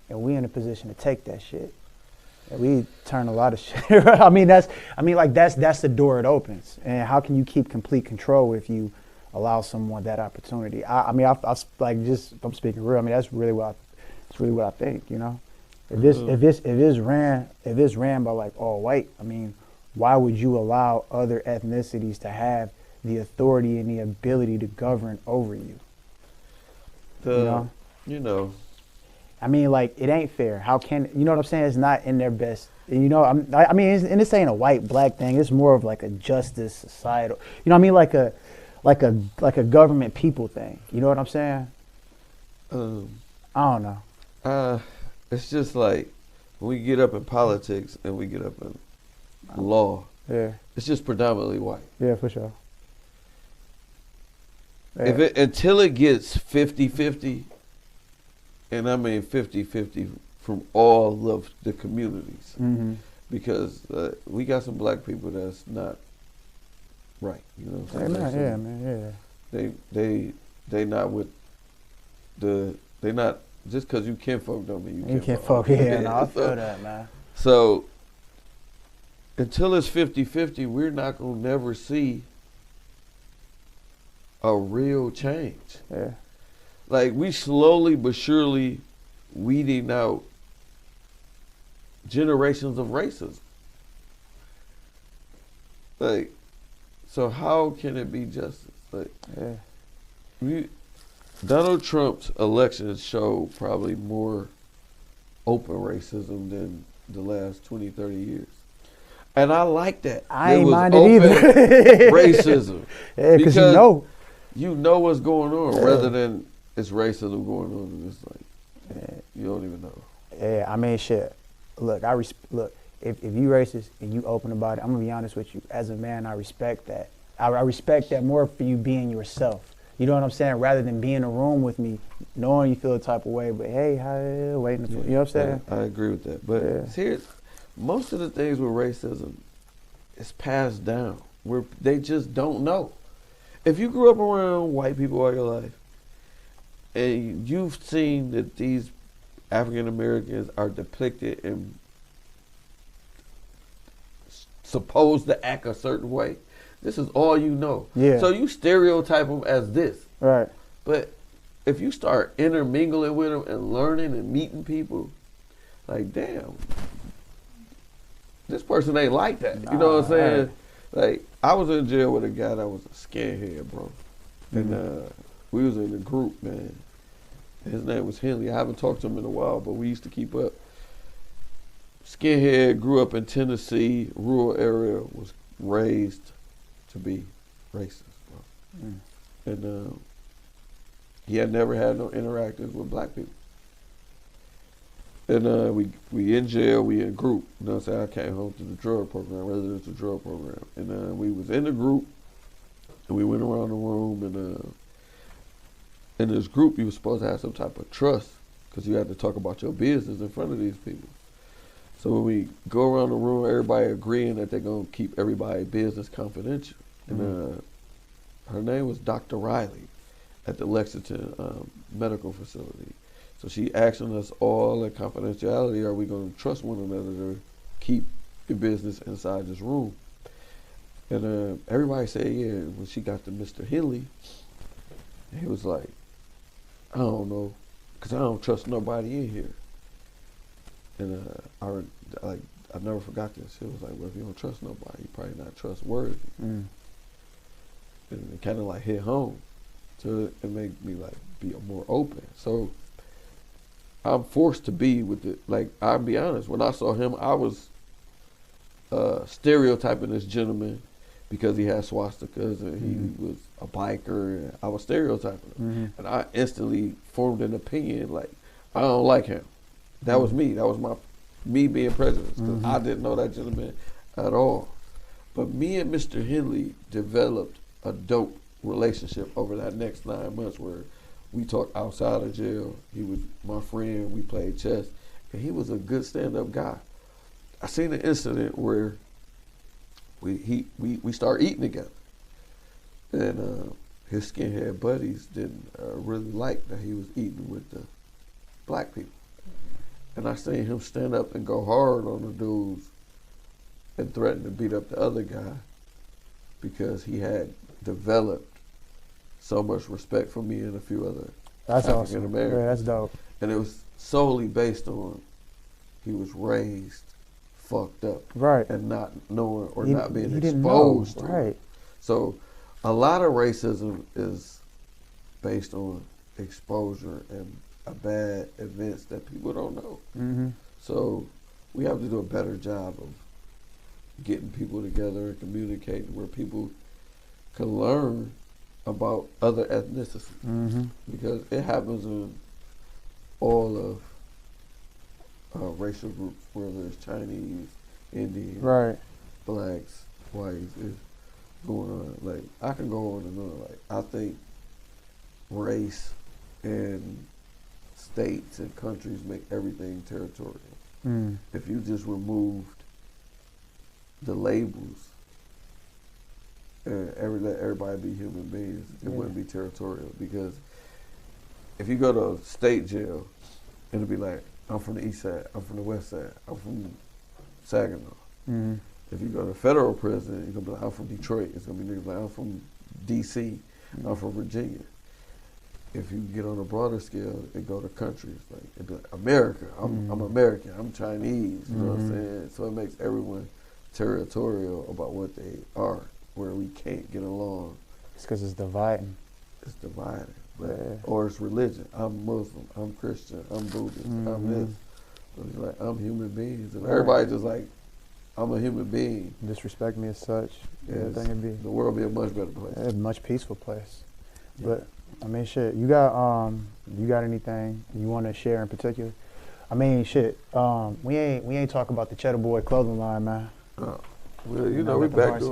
and we in a position to take that shit. And we turn a lot of shit. that's the door it opens. And how can you keep complete control if you allow someone that opportunity? I'm speaking real. I mean, that's really what I think. You know, if it's ran by like all white, I mean, why would you allow other ethnicities to have the authority and the ability to govern over you? You know. I mean, like, it ain't fair. How can, you know what I'm saying? It's not in their best. You know, and this ain't a white black thing. It's more of like a justice societal. You know what I mean? Like a government people thing. You know what I'm saying? I don't know. It's just like when we get up in politics and we get up in law. Yeah. It's just predominantly white. Yeah, for sure. Yeah. Until it gets 50-50. And I mean 50-50 from all of the communities. Because we got some black people that's not right. You know what I'm saying? Yeah, man, yeah. They not with they not, just because you kinfolk don't mean you kinfolk. Yeah, no, I feel that, man. So until it's 50-50, we're not going to never see a real change. Yeah. Like, we slowly but surely weeding out generations of racism. Like, so how can it be justice? Like, Donald Trump's elections show probably more open racism than the last 20, 30 years. And I like that. I ain't minded either. Racism. Yeah, because you know. you know what's going on rather than it's racism going on and it's like you don't even know. Yeah, I mean, shit. Look, look. If you racist and you open about it, I'm gonna be honest with you. As a man, I respect that. I respect that more for you being yourself. You know what I'm saying? Rather than being in a room with me, knowing you feel a type of way, but hey, waiting. You know what I'm saying? I agree with that. But here's most of the things with racism is passed down. Where they just don't know. If you grew up around white people all your life, and you've seen that these African Americans are depicted and supposed to act a certain way, this is all you know. Yeah. So you stereotype them as this. Right. But if you start intermingling with them and learning and meeting people, like, damn, this person ain't like that. You know what I'm saying? Right. Like, I was in jail with a guy that was a skinhead, bro. And we was in a group, man. His name was Henley. I haven't talked to him in a while, but we used to keep up. Skinhead, grew up in Tennessee, rural area, was raised to be racist, bro. And he had never had no interactions with black people. And we in jail, we in group. You know what I'm saying? I came home to the drug program, residential drug program. And we was in the group, and we went around the room, and in this group, you were supposed to have some type of trust, because you had to talk about your business in front of these people. So when we go around the room, everybody agreeing that they're going to keep everybody's business confidential. And her name was Dr. Riley at the Lexington Medical Facility. So she asking us all in confidentiality, are we going to trust one another to keep your business inside this room? And everybody said, yeah. When she got to Mr. Henley, he was like, I don't know, because I don't trust nobody in here. And I never forgot this. It was like, well, if you don't trust nobody, you're probably not trustworthy. And it kind of like hit home. So it made me like be more open. So I'm forced to be with it. Like, I'll be honest, when I saw him, I was stereotyping this gentleman because he had swastikas and he was a biker. And I was stereotyping him. And I instantly formed an opinion, like, I don't like him. That was me. That was me being prejudiced, because I didn't know that gentleman at all. But me and Mr. Henley developed a dope relationship over that next 9 months, where we talked outside of jail. He was my friend. We played chess, and he was a good stand-up guy. I seen an incident where we started eating together, and his skinhead buddies didn't really like that he was eating with the black people. And I seen him stand up and go hard on the dudes and threaten to beat up the other guy because he had developed so much respect for me and a few other African Americans. Yeah, that's dope. And it was solely based on he was raised fucked up. Right. And not knowing or not being exposed to it. So a lot of racism is based on exposure and bad events that people don't know. So we have to do a better job of getting people together and communicating where people can learn about other ethnicities, because it happens in all of racial groups, whether it's Chinese, Indian, blacks, whites, it's going on. Like, I can go on and on. Like, I think race and states and countries make everything territorial. If you just removed the labels and let everybody be human beings, it wouldn't be territorial. Because if you go to a state jail, it'll be like, I'm from the east side, I'm from the west side, I'm from Saginaw. If you go to federal prison, you're gonna be like, I'm from Detroit. It's gonna be niggas like, I'm from DC, I'm from Virginia. If you get on a broader scale, it go to countries. Like, it'd be like, America, I'm American, I'm Chinese, you know what I'm saying? So it makes everyone territorial about what they are, where we can't get along. It's because it's dividing. It's dividing. Or it's religion. I'm Muslim, I'm Christian, I'm Buddhist, I'm this. So it's like, I'm human beings. And everybody just like, I'm a human being. Disrespect me as such. Yes, the world would be a much better place. A much peaceful place. But I mean, shit. You got anything you want to share in particular? I mean, shit. We ain't talk about the Cheddar Boy clothing line, man. Well, you know, we back to